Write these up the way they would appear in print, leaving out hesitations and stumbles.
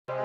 काट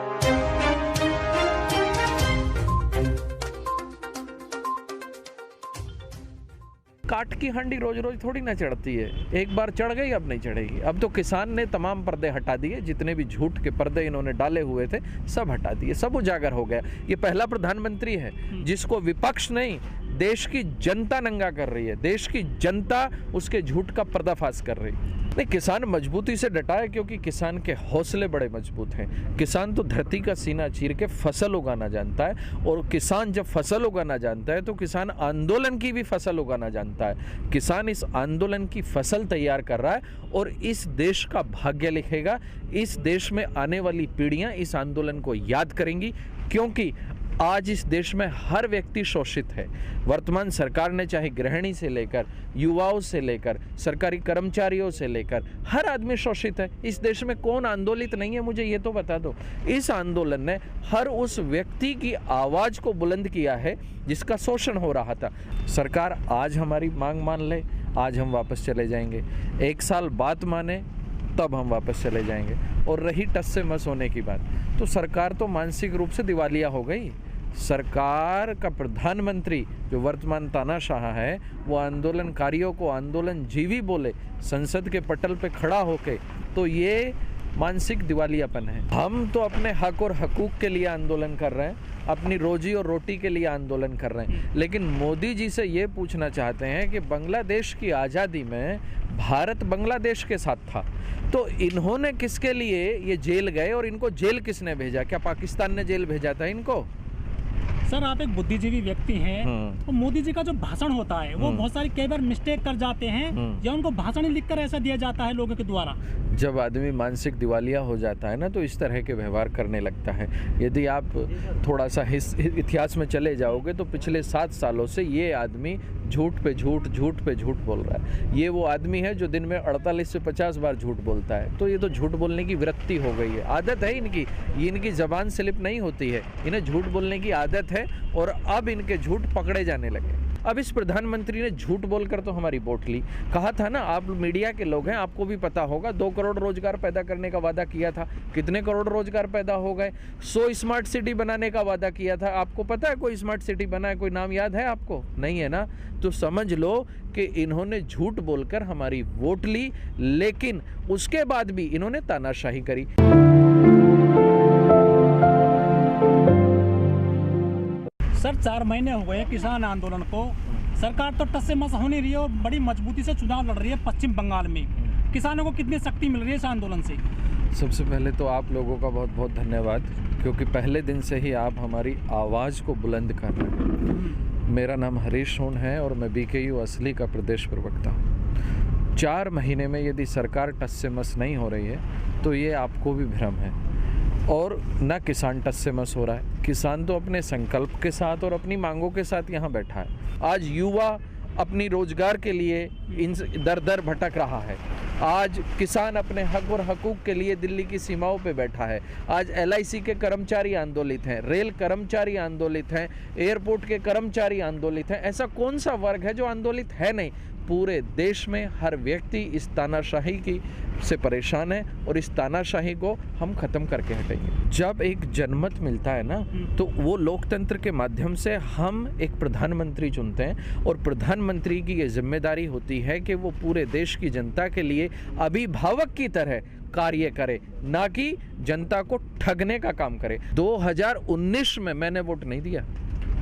की हांडी रोज रोज थोड़ी ना चढ़ती है, एक बार चढ़ गई अब नहीं चढ़ेगी। अब तो किसान ने तमाम पर्दे हटा दिए, जितने भी झूठ के पर्दे इन्होंने डाले हुए थे सब हटा दिए, सब उजागर हो गया। ये पहला प्रधानमंत्री है जिसको विपक्ष नहीं देश की जनता नंगा कर रही है, देश की जनता उसके झूठ का पर्दाफाश कर रही है। नहीं, किसान मजबूती से डटा है क्योंकि किसान के हौसले बड़े मजबूत हैं। किसान तो धरती का सीना चीर के फसल उगाना जानता है, और किसान जब फसल उगाना जानता है तो किसान आंदोलन की भी फसल उगाना जानता है। किसान इस आंदोलन की फसल तैयार कर रहा है और इस देश का भाग्य लिखेगा। इस देश में आने वाली पीढ़ियां इस आंदोलन को याद करेंगी, क्योंकि आज इस देश में हर व्यक्ति शोषित है। वर्तमान सरकार ने चाहे गृहिणी से लेकर युवाओं से लेकर सरकारी कर्मचारियों से लेकर हर आदमी शोषित है। इस देश में कौन आंदोलित नहीं है, मुझे ये तो बता दो। इस आंदोलन ने हर उस व्यक्ति की आवाज को बुलंद किया है जिसका शोषण हो रहा था। सरकार आज हमारी मांग मान ले, आज हम वापस चले जाएंगे। 1 साल बाद माने तब हम वापस चले जाएंगे। और रही टस से मस होने की बात, तो सरकार तो मानसिक रूप से दिवालिया हो गई। सरकार का प्रधानमंत्री जो वर्तमान तानाशाह है वो आंदोलनकारियों को आंदोलन जीवी बोले संसद के पटल पे खड़ा होके, तो ये मानसिक दिवालियापन है। हम तो अपने हक और हकूक के लिए आंदोलन कर रहे हैं, अपनी रोजी और रोटी के लिए आंदोलन कर रहे हैं। लेकिन मोदी जी से ये पूछना चाहते हैं कि बांग्लादेश की आज़ादी में भारत बांग्लादेश के साथ था, तो इन्होंने किसके लिए ये जेल गए और इनको जेल किसने भेजा? क्या पाकिस्तान ने जेल भेजा था इनको? सर, आप एक बुद्धिजीवी व्यक्ति हैं, तो मोदी जी का जो भाषण होता है वो बहुत सारी कई बार मिस्टेक कर जाते हैं, या उनको भाषण ही लिखकर ऐसा दिया जाता है लोगों के द्वारा। जब आदमी मानसिक दिवालिया हो जाता है ना, तो इस तरह के व्यवहार करने लगता है। यदि आप थोड़ा सा इतिहास में चले जाओगे तो पिछले 7 सालों से ये आदमी झूठ पे झूठ बोल रहा है। ये वो आदमी है जो दिन में 48 से 50 बार झूठ बोलता है। तो ये तो झूठ बोलने की वृत्ति हो गई है, आदत है इनकी। ये इनकी जबान स्लिप नहीं होती है, इन्हें झूठ बोलने की आदत है, और अब इनके झूठ पकड़े जाने लगे। अब इस प्रधानमंत्री ने झूठ बोलकर तो हमारी वोट ली। कहा था ना, आप मीडिया के लोग हैं, आपको भी पता होगा, 2 करोड़ रोजगार पैदा करने का वादा किया था। कितने करोड़ रोजगार पैदा हो गए? 100 स्मार्ट सिटी बनाने का वादा किया था। आपको पता है कोई स्मार्ट सिटी बना है? कोई नाम याद है आपको? नहीं है ना? तो समझ लो कि इन्होंने झूठ बोलकर हमारी वोट ली, लेकिन उसके बाद भी इन्होंने तानाशाही करी। सर, 4 महीने हो गए किसान आंदोलन को। सरकार तो टस से मस हो नहीं रही है और बड़ी मजबूती से चुनाव लड़ रही है पश्चिम बंगाल में। किसानों को कितनी शक्ति मिल रही है इस आंदोलन से? सबसे पहले तो आप लोगों का बहुत बहुत धन्यवाद, क्योंकि पहले दिन से ही आप हमारी आवाज़ को बुलंद कर रहे हैं। मेरा नाम हरीश सोन है और मैं BKU असली का प्रदेश प्रवक्ता हूँ। 4 महीने में यदि सरकार टस से मस नहीं हो रही है तो ये आपको भी भ्रम है, और ना किसान टस से मस हो रहा है। किसान तो अपने संकल्प के साथ और अपनी मांगों के साथ यहाँ बैठा है। आज युवा अपनी रोजगार के लिए इन दर दर भटक रहा है। आज किसान अपने हक और हकूक के लिए दिल्ली की सीमाओं पे बैठा है। आज LIC के कर्मचारी आंदोलित हैं, रेल कर्मचारी आंदोलित हैं, एयरपोर्ट के कर्मचारी आंदोलित हैं। ऐसा कौन सा वर्ग है जो आंदोलित है नहीं? पूरे देश में हर व्यक्ति इस तानाशाही की से परेशान है, और इस तानाशाही को हम ख़त्म करके हटेंगे। जब एक जनमत मिलता है ना, तो वो लोकतंत्र के माध्यम से हम एक प्रधानमंत्री चुनते हैं, और प्रधानमंत्री की ये जिम्मेदारी होती है कि वो पूरे देश की जनता के लिए अभिभावक की तरह कार्य करे, ना कि जनता को ठगने का काम करे। 2019 में मैंने वोट नहीं दिया,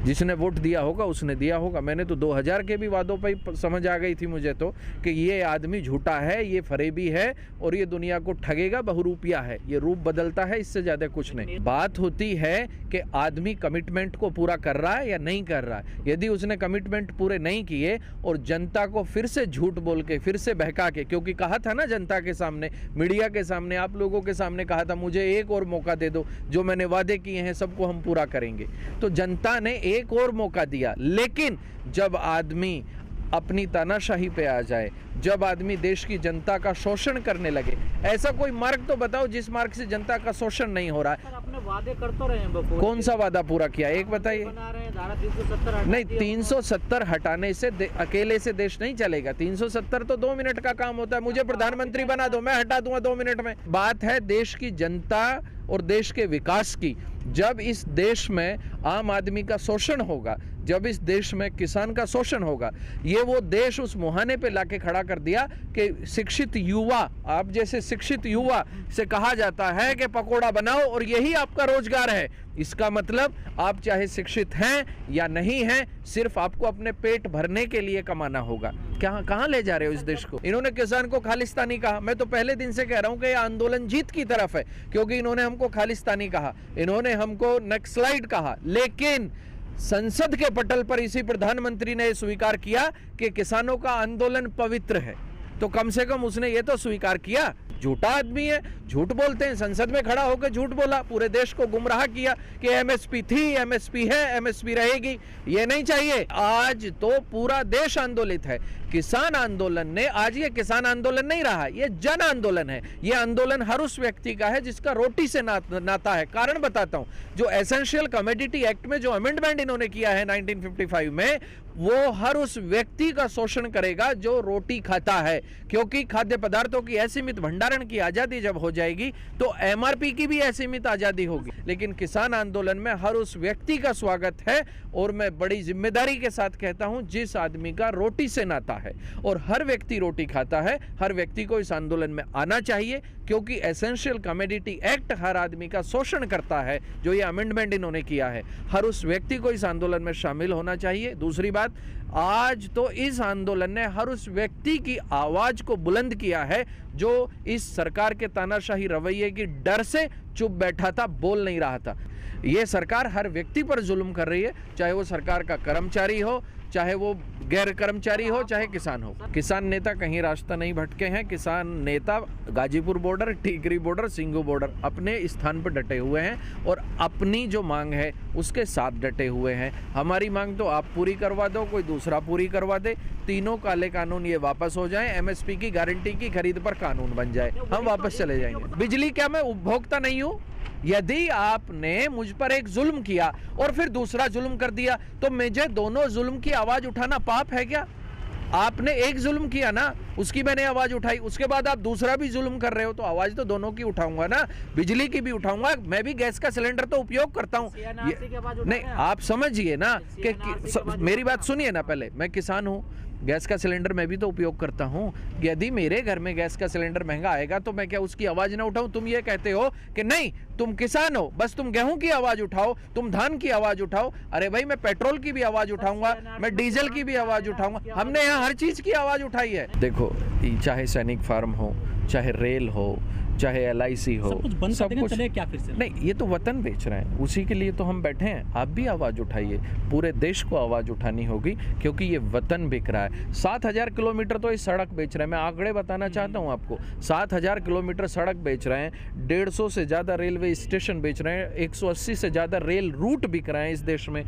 जिसने वोट दिया होगा उसने दिया होगा। मैंने तो 2000 के भी वादों पर समझ आ गई थी मुझे तो कि ये आदमी झूठा है, ये फरेबी है और ये दुनिया को ठगेगा, बहुरूपिया है, ये रूप बदलता है, इससे ज़्यादा कुछ नहीं। बात होती है कि आदमी कमिटमेंट को पूरा कर रहा है या नहीं कर रहा है। यदि उसने कमिटमेंट पूरे नहीं किए और जनता को फिर से झूठ बोल के, फिर से बहका के, क्योंकि कहा था ना जनता के सामने, मीडिया के सामने, आप लोगों के सामने कहा था मुझे एक और मौका दे दो, जो मैंने वादे किए हैं सबको हम पूरा करेंगे। तो जनता ने एक और मौका दिया, लेकिन जब आदमी अपनी तानाशाही पे आ जाए, जब आदमी देश की जनता का शोषण करने लगे, ऐसा कोई मार्ग तो बताओ जिस मार्ग से जनता का शोषण नहीं हो रहा है। अपने वादे कर तो रहे हैं, कौन सा वादा पूरा किया, एक बताइए। नहीं, 370 हटाने से अकेले से देश नहीं चलेगा। 370 तो 2 मिनट का काम होता है। मुझे प्रधानमंत्री बना दो, मैं हटा दूंगा 2 मिनट में। बात है देश की जनता और देश के विकास की। जब इस देश में आम आदमी का शोषण होगा, जब इस देश में किसान का शोषण होगा, ये वो देश उस मुहाने पे लाके खड़ा कर दिया कि शिक्षित युवा, आप जैसे शिक्षित युवा से कहा जाता है कि पकोड़ा बनाओ और यही आपका रोजगार है। इसका मतलब आप चाहे शिक्षित हैं या नहीं हैं, सिर्फ आपको अपने पेट भरने के लिए कमाना होगा। कहाँ ले जा रहे हो इस देश को? इन्होंने किसान को खालिस्तानी कहा। मैं तो पहले दिन से कह रहा हूं कि यह आंदोलन जीत की तरफ है, क्योंकि इन्होंने हमको खालिस्तानी कहा, इन्होंने हमको नक्सलाइट कहा, लेकिन संसद के पटल पर इसी प्रधानमंत्री ने स्वीकार किया कि किसानों का आंदोलन पवित्र है। तो कम से कम उसने ये तो स्वीकार किया। झूठा आदमी है, झूठ बोलते हैं, संसद में खड़ा होकर झूठ बोला, पूरे देश को गुमराह किया कि एमएसपी थी, एमएसपी है, एमएसपी रहेगी। ये नहीं चाहिए। आज तो पूरा देश आंदोलित है। किसान आंदोलन ने, आज ये किसान आंदोलन नहीं रहा, ये जन आंदोलन है। ये आंदोलन हर उस व्यक्ति का है जिसका रोटी से नाता है। कारण बताता हूं, जो एसेंशियल कमोडिटी एक्ट में जो अमेंडमेंट इन्होंने किया है 1955 में, वो हर उस व्यक्ति का शोषण करेगा जो रोटी खाता है, क्योंकि खाद्य पदार्थों की असीमित भंडारण की आजादी जब हो जाएगी तो एमआरपी की भी असीमित आजादी होगी। लेकिन किसान आंदोलन में हर उस व्यक्ति का स्वागत है, और मैं बड़ी जिम्मेदारी के साथ कहता हूं, जिस आदमी का रोटी से नाता है, और हर व्यक्ति रोटी खाता है, हर व्यक्ति को इस आंदोलन में आना चाहिए, क्योंकि एसेंशियल कमोडिटी एक्ट हर आदमी का शोषण करता है। जो ये अमेंडमेंट इन्होंने किया है, हर उस व्यक्ति को इस आंदोलन में शामिल होना चाहिए। दूसरी बात, आज तो इस आंदोलन ने हर उस व्यक्ति की आवाज को बुलंद किया है जो इस सरकार के तानाशाही रवैये की डर से चुप बैठा था, बोल नहीं रहा था। ये सरकार हर व्यक्ति पर जुल्म कर रही है, चाहे वो सरकार का कर्मचारी हो, चाहे वो गैर कर्मचारी हो, चाहे किसान हो। किसान नेता कहीं रास्ता नहीं भटके हैं। किसान नेता Ghazipur border, Tikri border, Singhu border अपने स्थान पर डटे हुए हैं और अपनी जो मांग है उसके साथ डटे हुए हैं। हमारी मांग तो आप पूरी करवा दो, कोई दूसरा पूरी करवा दे, तीनों काले कानून ये वापस हो जाएं, एमएसपी की गारंटी की खरीद पर कानून बन जाए, हम वापस चले जाएंगे। बिजली क्या मैं उपभोक्ता नहीं हूँ? यदि आपने मुझ पर एक जुल्म किया और फिर दूसरा जुल्म कर दिया, तो मुझे दोनों जुल्म की आवाज उठाना पाप है क्या? आपने एक जुल्म किया ना, उसकी मैंने आवाज उठाई, उसके बाद आप दूसरा भी जुल्म कर रहे हो, तो आवाज तो दोनों की उठाऊंगा ना, बिजली की भी उठाऊंगा। मैं भी गैस का सिलेंडर तो उपयोग करता हूँ। नहीं, आप समझिए ना कि मेरी बात सुनिए ना, पहले मैं किसान हूँ, गैस का सिलेंडर मैं भी तो उपयोग करता हूं। यदि मेरे घर में गैस का सिलेंडर महंगा आएगा तो मैं क्या उसकी आवाज ना उठाऊं? तुम ये कहते हो कि नहीं, तुम किसान हो, बस तुम गेहूं की आवाज उठाओ, तुम धान की आवाज उठाओ। अरे भाई, मैं पेट्रोल की भी आवाज उठाऊंगा, मैं डीजल की भी आवाज उठाऊंगा। हमने यहाँ हर चीज की आवाज उठाई है। देखो, चाहे सैनिक फार्म हो, चाहे रेल हो, चाहे LIC हो, सब कुछ चले क्या फिर से? नहीं, ये तो वतन बेच रहे हैं, उसी के लिए तो हम बैठे हैं। आप भी आवाज उठाइए, पूरे देश को आवाज उठानी होगी, क्योंकि ये वतन बिक रहा है। 7000 किलोमीटर तो इस सड़क बेच रहे हैं। मैं आंकड़े बताना चाहता हूँ आपको, 7000 किलोमीटर सड़क बेच रहे हैं, 150 से ज़्यादा रेलवे स्टेशन बेच रहे हैं, 180 से ज़्यादा रेल रूट बिक रहे हैं इस देश में,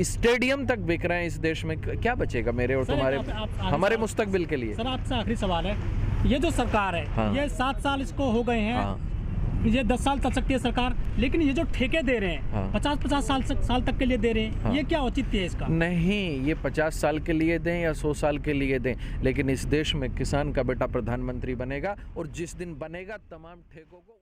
स्टेडियम तक बिक रहे हैं इस देश में। क्या बचेगा मेरे और तुम्हारे, हमारे मुस्तकबिल के लिए? सर, आपसे आखिरी सवाल है, ये जो सरकार है, हाँ, ये 7 साल इसको हो गए हैं, हाँ, ये 10 साल चल सकती है सरकार, लेकिन ये जो ठेके दे रहे हैं, हाँ, 50-50 साल तक के लिए दे रहे हैं, हाँ, ये क्या औचित्य है इसका? नहीं, ये 50 साल के लिए दें या 100 साल के लिए दें, लेकिन इस देश में किसान का बेटा प्रधानमंत्री बनेगा, और जिस दिन बनेगा तमाम ठेकों को